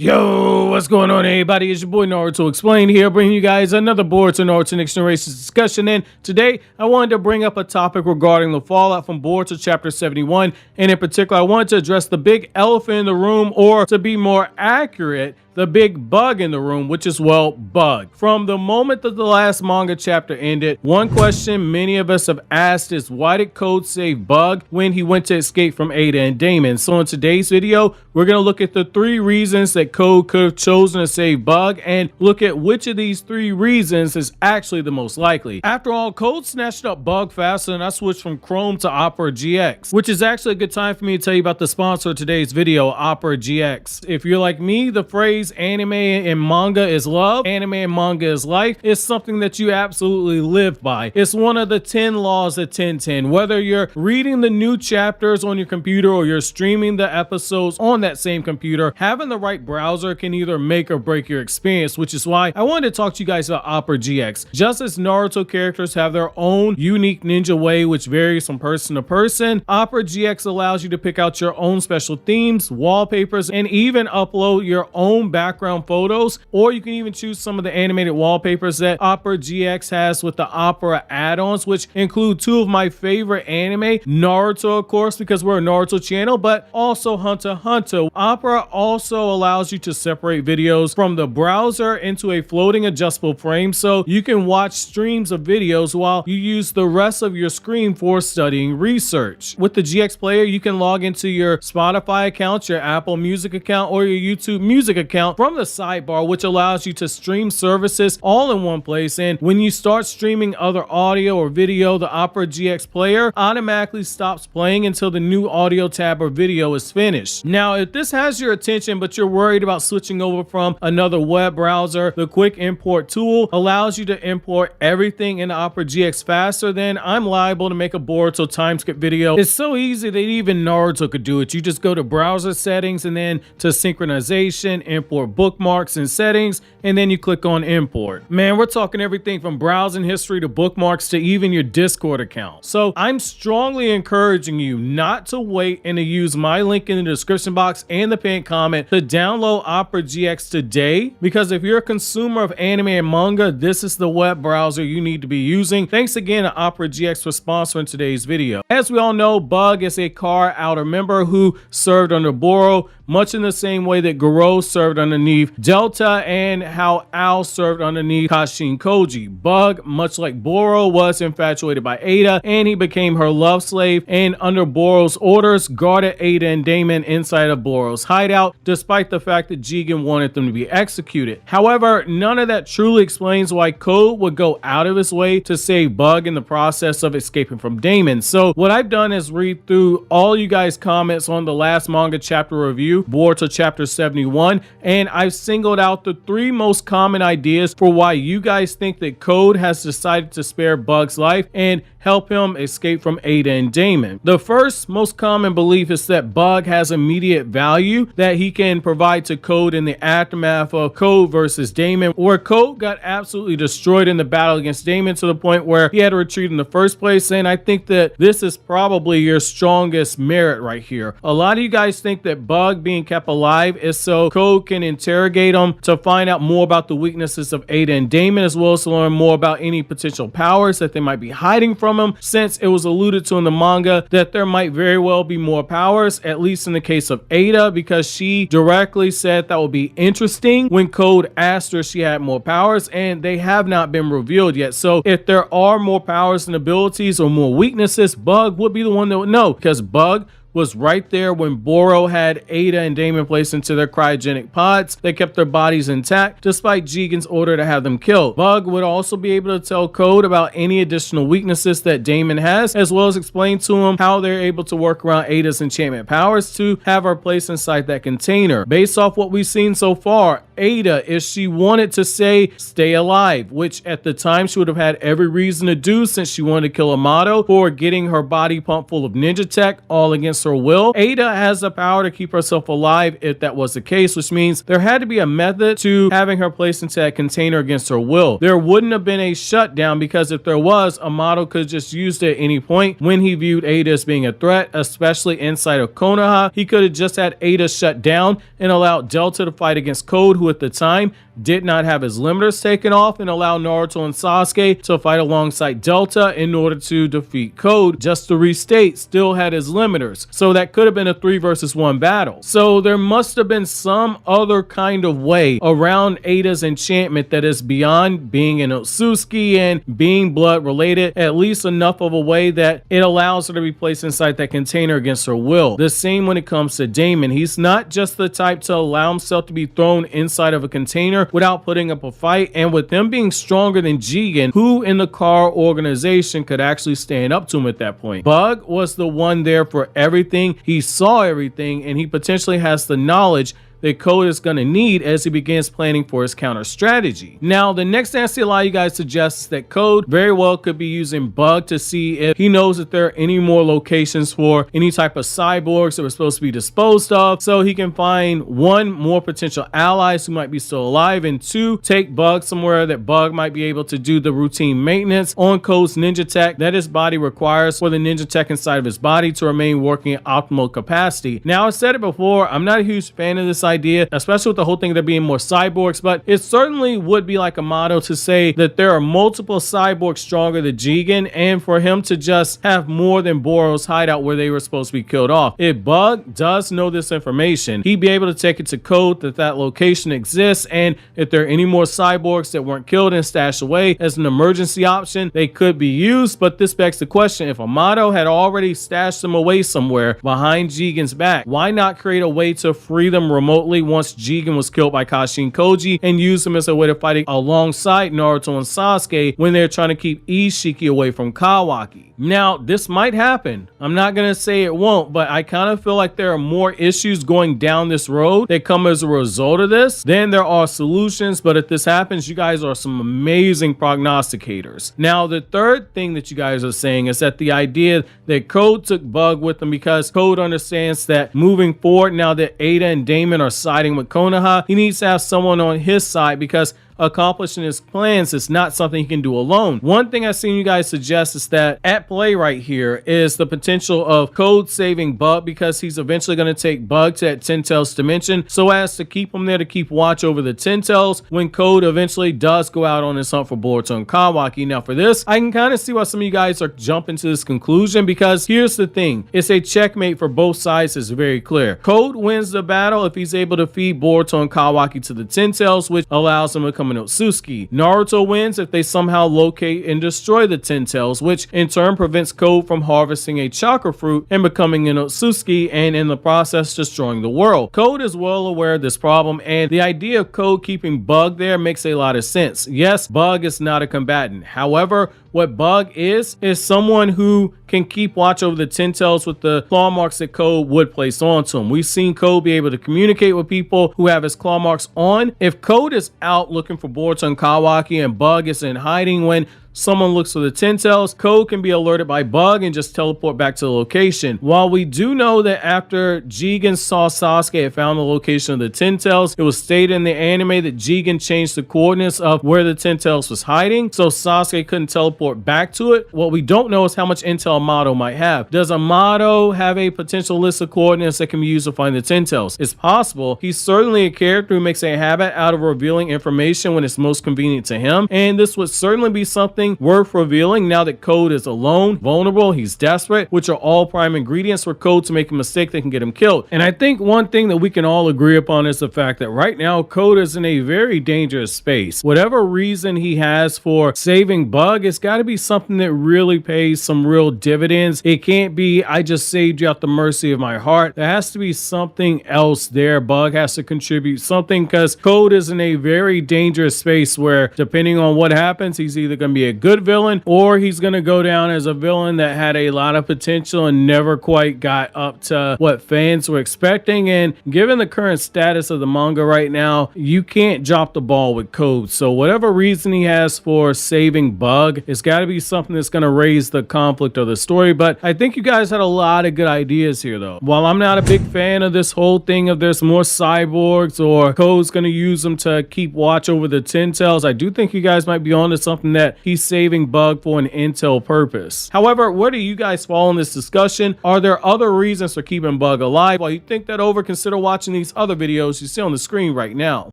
Yo, what's going on, everybody? It's your boy Naruto Explained here, bringing you guys another Boruto Naruto Next Generations discussion. And today, I wanted to bring up a topic regarding the fallout from Boruto Chapter 71. And in particular, I wanted to address the big elephant in the room, or to be more accurate, the big bug in the room, which is, well, bug. From the moment that the last manga chapter ended, one question many of us have asked is, why did Code save Bug when he went to escape from Ada and Daemon? So in today's video, we're going to look at the 3 reasons that Code could have chosen to save Bug and look at which of these 3 reasons is actually the most likely. After all, Code snatched up Bug faster than I switched from Chrome to Opera GX, which is actually a good time for me to tell you about the sponsor of today's video, Opera GX. If you're like me, the phrase anime and manga is love, anime and manga is life, is something that you absolutely live by. It's one of the 10 laws of 1010. Whether you're reading the new chapters on your computer or you're streaming the episodes on that same computer, having the right browser can either make or break your experience, which is why I wanted to talk to you guys about Opera GX. Just as Naruto characters have their own unique ninja way, which varies from person to person, Opera GX allows you to pick out your own special themes, wallpapers, and even upload your own background photos, or you can even choose some of the animated wallpapers that Opera GX has with the Opera add-ons, which include 2 of my favorite anime, Naruto, of course, because we're a Naruto channel, but also Hunter x Hunter. Opera also allows you to separate videos from the browser into a floating adjustable frame, so you can watch streams of videos while you use the rest of your screen for studying research. With the GX player, you can log into your Spotify account, your Apple Music account, or your YouTube Music account from the sidebar, which allows you to stream services all in one place. And when you start streaming other audio or video, the Opera GX player automatically stops playing until the new audio tab or video is finished. Now, if this has your attention, but you're worried about switching over from another web browser, the quick import tool allows you to import everything in Opera GX faster than I'm liable to make a Boruto time skip video. It's so easy that even Naruto could do it. You just go to browser settings and then to synchronization, import bookmarks and settings, and then you click on import. Man, we're talking everything from browsing history to bookmarks to even your Discord account. So I'm strongly encouraging you not to wait and to use my link in the description box and the pinned comment to download Opera GX today, because if you're a consumer of anime and manga, this is the web browser you need to be using. Thanks again to Opera GX for sponsoring today's video. As we all know, Bug is a car outer member who served under Boro, much in the same way that Goro served underneath Delta and how Al served underneath Kashin Koji. Bug, much like Boro, was infatuated by Ada, and he became her love slave, and under Boro's orders guarded Ada and Daemon inside of Boro's hideout, despite the fact that Jigen wanted them to be executed. However, none of that truly explains why Code would go out of his way to save Bug in the process of escaping from Daemon. So what I've done is read through all you guys' comments on the last manga chapter review, Boruto Chapter 71, and I've singled out the 3 most common ideas for why you guys think that Code has decided to spare Bug's life and help him escape from Ada and Daemon. The first most common belief is that Bug has immediate value that he can provide to Code in the aftermath of Code versus Daemon, where Code got absolutely destroyed in the battle against Daemon to the point where he had to retreat in the first place. And I think that this is probably your strongest merit right here. A lot of you guys think that Bug being kept alive is so Code can interrogate him to find out more about the weaknesses of Ada and Daemon, as well as to learn more about any potential powers that they might be hiding from him, since it was alluded to in the manga that there might very well be more powers, at least in the case of Ada, because she directly said that would be interesting when Code asked her if she had more powers, and they have not been revealed yet. So if there are more powers and abilities or more weaknesses, Bug would be the one that would know, because Bug was right there when Boro had Ada and Daemon placed into their cryogenic pods that kept their bodies intact despite Jigen's order to have them killed. Bug would also be able to tell Code about any additional weaknesses that Daemon has, as well as explain to him how they're able to work around Ada's enchantment powers to have her placed inside that container. Based off what we've seen so far, Ada if she wanted to say stay alive, which at the time she would have had every reason to do since she wanted to kill Amato for getting her body pumped full of ninja tech all against her will. Ada has the power to keep herself alive if that was the case, which means there had to be a method to having her placed into that container against her will. There wouldn't have been a shutdown, because if there was, Amato could have just used it at any point when he viewed Ada as being a threat, especially inside of Konoha. He could have just had Ada shut down and allowed Delta to fight against Code, who at the time did not have his limiters taken off, and allow Naruto and Sasuke to fight alongside Delta in order to defeat Code. Just to restate, still had his limiters, so that could have been a 3 versus 1 battle. So there must have been some other kind of way around Ada's enchantment that is beyond being an Otsutsuki and being blood related, at least enough of a way that it allows her to be placed inside that container against her will. The same when it comes to Daemon. He's not just the type to allow himself to be thrown inside of a container without putting up a fight, and with him being stronger than Jigen, who in the car organization could actually stand up to him at that point. Bug was the one there for everything. He saw everything, and he potentially has the knowledge that Code is going to need as he begins planning for his counter strategy. Now, the next thing I see a lot of you guys suggest is that Code very well could be using Bug to see if he knows that there are any more locations for any type of cyborgs that were supposed to be disposed of, so he can find 1, more potential allies who might be still alive, and 2, take Bug somewhere that Bug might be able to do the routine maintenance on Code's ninja tech that his body requires for the ninja tech inside of his body to remain working at optimal capacity. Now, I said it before, I'm not a huge fan of this idea, especially with the whole thing there being more cyborgs, but it certainly would be like a motto to say that there are multiple cyborgs stronger than Jigen, and for him to just have more than Boro's hideout where they were supposed to be killed off. If Bug does know this information, he'd be able to take it to Code that that location exists, and if there are any more cyborgs that weren't killed and stashed away as an emergency option, they could be used. But this begs the question, if Amato had already stashed them away somewhere behind Jigen's back, why not create a way to free them remotely once Jigen was killed by Kashin Koji and use him as a way to fight alongside Naruto and Sasuke when they're trying to keep Ishiki away from Kawaki? Now, this might happen. I'm not going to say it won't, but I kind of feel like there are more issues going down this road that come as a result of this than there are solutions. But if this happens, you guys are some amazing prognosticators. Now, the third thing that you guys are saying is that the idea that Code took Bug with him because Code understands that moving forward, now that Ada and Daemon are siding with Konoha, he needs to have someone on his side because accomplishing his plans is not something he can do alone. One thing I've seen you guys suggest is that at play right here is the potential of Code saving Bug because he's eventually going to take Bug to that Ten Tails dimension so as to keep him there to keep watch over the Ten Tails when Code eventually does go out on his hunt for Boruto and Kawaki. Now for this, I can kind of see why some of you guys are jumping to this conclusion, because here's the thing. It's a checkmate for both sides. It's very clear. Code wins the battle if he's able to feed Boruto and Kawaki to the Ten Tails, which allows him to become an Otsutsuki. Naruto wins if they somehow locate and destroy the Ten Tails, which in turn prevents Code from harvesting a chakra fruit and becoming an Otsutsuki, and in the process destroying the world. Code is well aware of this problem, and the idea of Code keeping Bug there makes a lot of sense. Yes, Bug is not a combatant. However, what Bug is someone who can keep watch over the Ten Tails with the claw marks that Code would place onto him. We've seen Code be able to communicate with people who have his claw marks on. If Code is out looking for Boruto and Kawaki and Bug is in hiding when someone looks for the Ten Tails, Code can be alerted by Bug and just teleport back to the location. While we do know that after Jigen saw Sasuke and found the location of the Ten Tails, it was stated in the anime that Jigen changed the coordinates of where the Ten Tails was hiding, so Sasuke couldn't teleport back to it. What we don't know is how much intel Amato might have. Does Amato have a potential list of coordinates that can be used to find the Ten Tails? It's possible. He's certainly a character who makes a habit out of revealing information when it's most convenient to him, and this would certainly be something worth revealing now that Code is alone, vulnerable, he's desperate, which are all prime ingredients for Code to make a mistake that can get him killed. And I think one thing that we can all agree upon is the fact that right now Code is in a very dangerous space. Whatever reason he has for saving Bug, it's got to be something that really pays some real dividends. It can't be, I just saved you out the mercy of my heart. There has to be something else there. Bug has to contribute something, because Code is in a very dangerous space where, depending on what happens, he's either going to be a good villain, or he's going to go down as a villain that had a lot of potential and never quite got up to what fans were expecting. And given the current status of the manga right now, you can't drop the ball with Code. So whatever reason he has for saving Bug, it's got to be something that's going to raise the conflict of the story. But I think you guys had a lot of good ideas here, though. While I'm not a big fan of this whole thing of there's more cyborgs or Code's going to use them to keep watch over the Ten Tails, I do think you guys might be onto something that he's saving Bug for an intel purpose. However, where do you guys fall in this discussion? Are there other reasons for keeping Bug alive? While you think that over, consider watching these other videos you see on the screen right now.